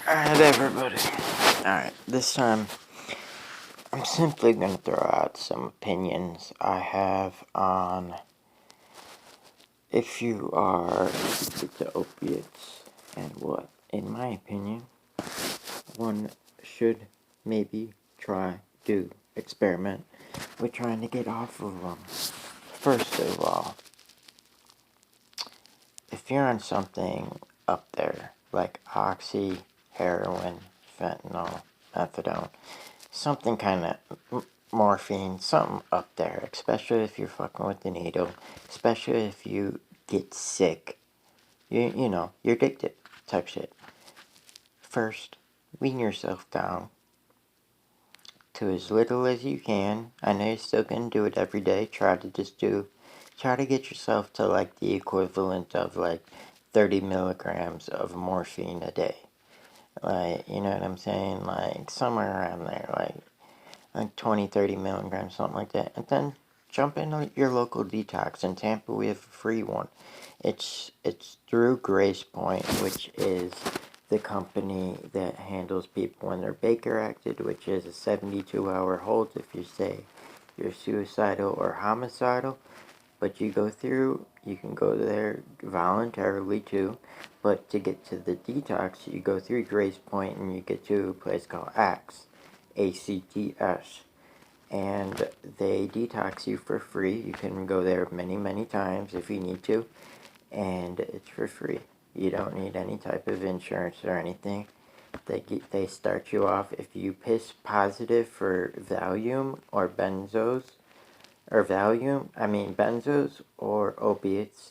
Alright, everybody. Alright, this time I'm simply going to throw out some opinions I have on if you are addicted to opiates and what, in my opinion, one should maybe experiment with trying to get off of them. First of all, if you're on something up there like oxy, heroin, fentanyl, methadone, something kind of morphine, something up there, especially if you're fucking with the needle, especially if you get sick, you know, you're addicted type shit. First, wean yourself down to as little as you can. I know you're still gonna do it every day. Try to get yourself to like the equivalent of like 30 milligrams of morphine a day. Like, you know what I'm saying? Like, somewhere around there, like 20, 30 milligrams, something like that. And then jump into your local detox. In Tampa, we have a free one. It's through Grace Point, which is the company that handles people when they're Baker acted, which is a 72-hour hold if you say you're suicidal or homicidal. But you can go there voluntarily too. But to get to the detox, you go through Grace Point and you get to a place called ACTS, ACTS. And they detox you for free. You can go there many, many times if you need to. And it's for free. You don't need any type of insurance or anything. They start you off if you piss positive for Valium or benzos or opiates.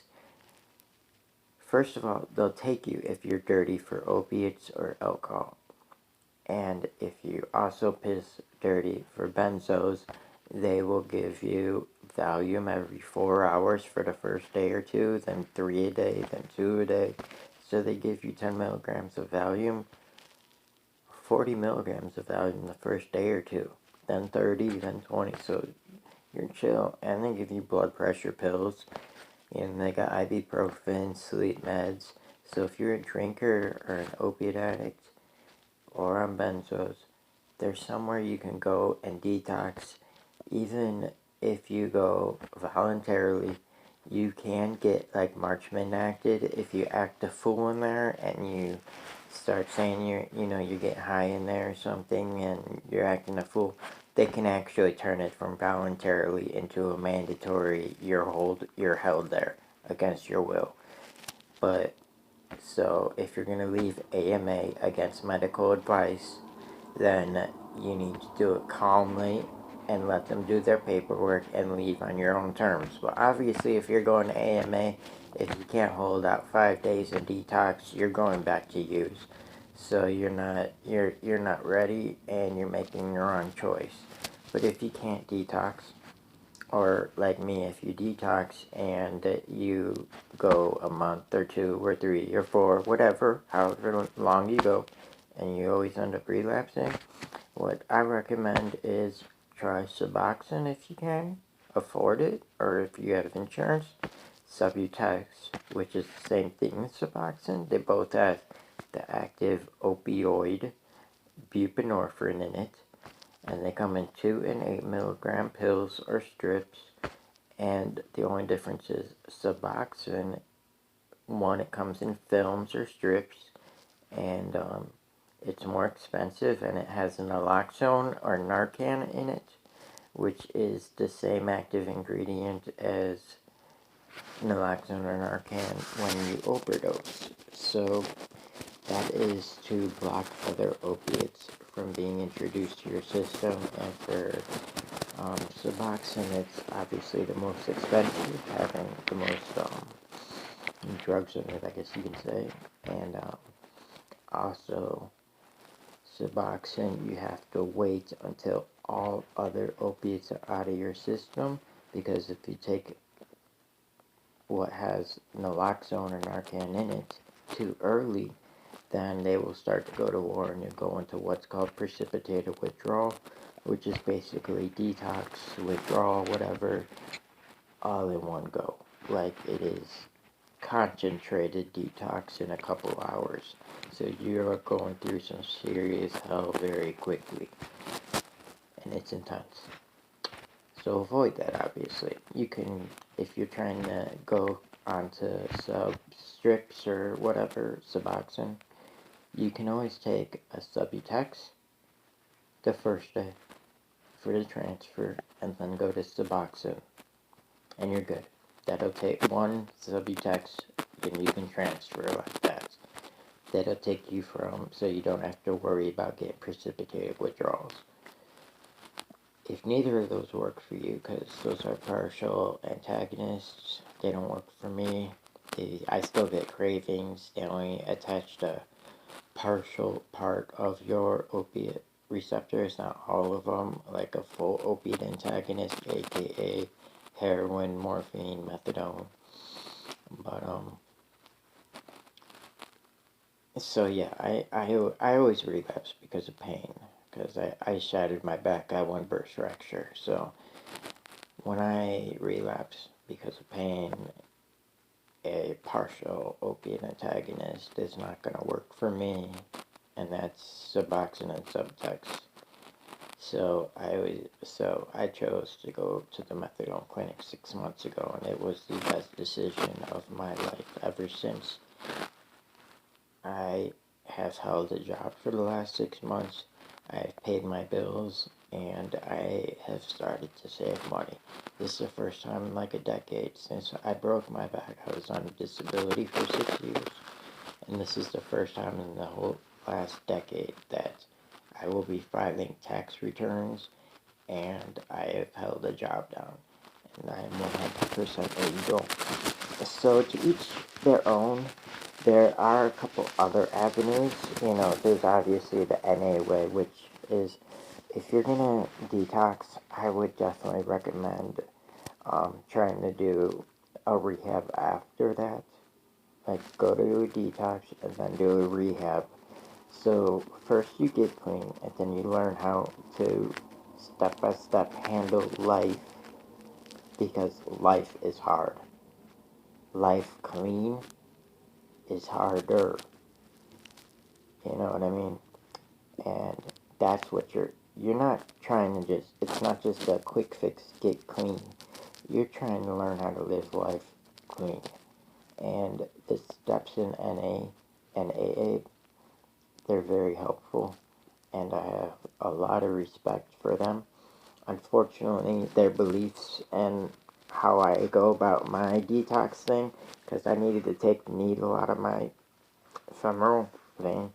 First of all, they'll take you if you're dirty for opiates or alcohol. And if you also piss dirty for benzos, they will give you Valium every 4 hours for the first day or two, then 3 a day, then 2 a day. So they give you 10 milligrams of Valium, 40 milligrams of Valium the first day or two, then 30, then 20. So you're chill. And they give you blood pressure pills. And they got ibuprofen, sleep meds. So if you're a drinker or an opiate addict or on benzos, there's somewhere you can go and detox. Even if you go voluntarily, you can get like Marchman acted if you act a fool in there and you start saying you get high in there or something and you're acting a fool. They can actually turn it from voluntarily into a mandatory. You're held there against your will. But so if you're gonna leave AMA against medical advice, then you need to do it calmly and let them do their paperwork and leave on your own terms. But obviously, if you're going to AMA, if you can't hold out 5 days of detox, you're going back to use. So you're not ready, and you're making your own choice. But if you can't detox, or like me, if you detox and you go a month or 2 or 3 or 4, whatever, however long you go, and you always end up relapsing, what I recommend is try Suboxone if you can afford it, or if you have insurance. Subutex, which is the same thing as Suboxone. They both have the active opioid buprenorphine in it, and they come in 2 and 8 milligram pills or strips. And the only difference is Suboxone, one, it comes in films or strips, and it's more expensive, and it has naloxone or Narcan in it, which is the same active ingredient as naloxone or Narcan when you overdose. So that is to block other opiates from being introduced to your system. And for Suboxone, it's obviously the most expensive, having the most drugs in it, I guess you can say. And also, Suboxone, you have to wait until all other opiates are out of your system, because if you take what has naloxone or Narcan in it too early, then they will start to go to war and you go into what's called precipitated withdrawal, which is basically detox, withdrawal, whatever, all in one go. Like, it is concentrated detox in a couple hours. So you're going through some serious hell very quickly. And it's intense. So avoid that, obviously. You can, if you're trying to go onto sub strips or whatever, Suboxone, you can always take a Subutex the first day for the transfer and then go to Suboxone and you're good. That'll take one Subutex and you can transfer like that. That'll take you from, so you don't have to worry about getting precipitated withdrawals. If neither of those work for you, because those are partial antagonists, they don't work for me. I still get cravings. They only attach a partial part of your opiate receptors, not all of them, like a full opiate antagonist, aka heroin, morphine, methadone. But so yeah, I always relapse because of pain, because I shattered my back. I had one burst fracture, so when I relapse because of pain, a partial opiate antagonist is not going to work for me, and that's Suboxone and Subutex. So I chose to go to the methadone clinic 6 months ago, and it was the best decision of my life ever since. I have held a job for the last 6 months. I've paid my bills, and I have started to save money. This is the first time in like a decade since I broke my back. I was on disability for 6 years, and this is the first time in the whole last decade that I will be filing tax returns, and I have held a job down, and I am 100% legal. So to each their own. There are a couple other avenues. There's obviously the NA way, which is, if you're gonna detox, I would definitely recommend trying to do a rehab after that. Like, go to a detox and then do a rehab. So first you get clean, and then you learn how to step by step handle life, because life is hard. Life clean is harder. You know what I mean? And that's what you're not trying to just, it's not just a quick fix, get clean. You're trying to learn how to live life clean. And the steps in NA and AA, they're very helpful, and I have a lot of respect for them. Unfortunately, their beliefs and how I go about my detox thing, because I needed to take the needle out of my femoral vein,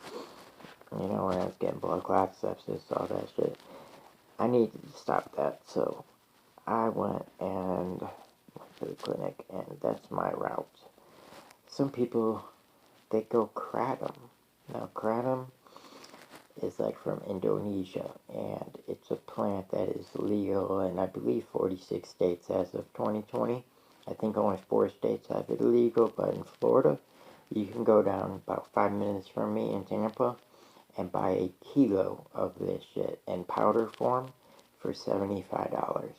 when I was getting blood clots, sepsis, all that shit. I needed to stop that, so I went to the clinic, and that's my route. Some people, they go kratom. Now, kratom is like from Indonesia, and it's a plant that is legal in, I believe, 46 states as of 2020. I think only 4 states have it illegal, but in Florida, you can go down about 5 minutes from me in Tampa and buy a kilo of this shit in powder form for $75.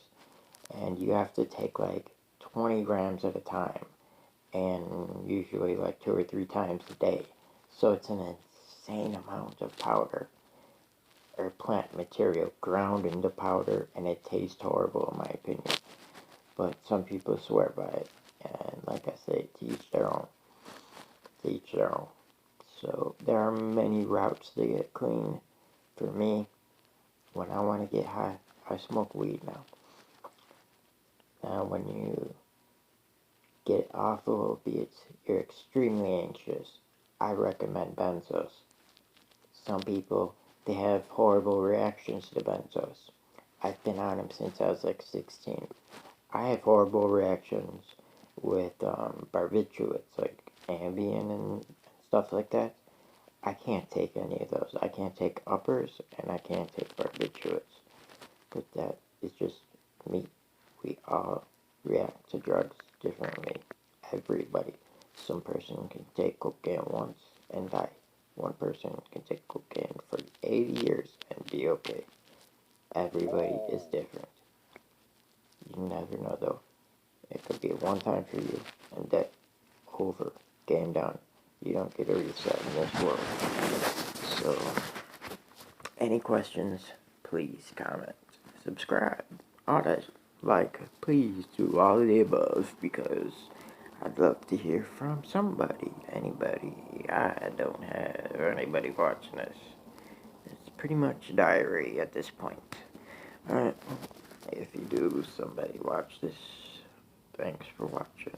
And you have to take like 20 grams at a time, and usually like 2 or 3 times a day. So it's an insane amount of powder or plant material ground into powder, and it tastes horrible in my opinion. But some people swear by it, and like I say, to each their own. To each their own. So there are many routes to get clean. For me, when I want to get high, I smoke weed now. Now, when you get off of opiates, you're extremely anxious. I recommend benzos. Some people, they have horrible reactions to benzos. I've been on them since I was like 16. I have horrible reactions with barbiturates, like Ambien and stuff like that. I can't take any of those. I can't take uppers, and I can't take barbiturates. But that is just me. We all react to drugs differently. Everybody. Some person can take cocaine once and die. One person can take cocaine for 80 years and be okay. Everybody is different. You never know, though. It could be one time for you, and that over. Game done. You don't get a reset in this world. So, any questions, please comment, subscribe, all that. Like, please do all of the above, because I'd love to hear from somebody, anybody. I don't have anybody watching this. It's pretty much diary at this point. Alright, if you do, somebody watch this. Thanks for watching.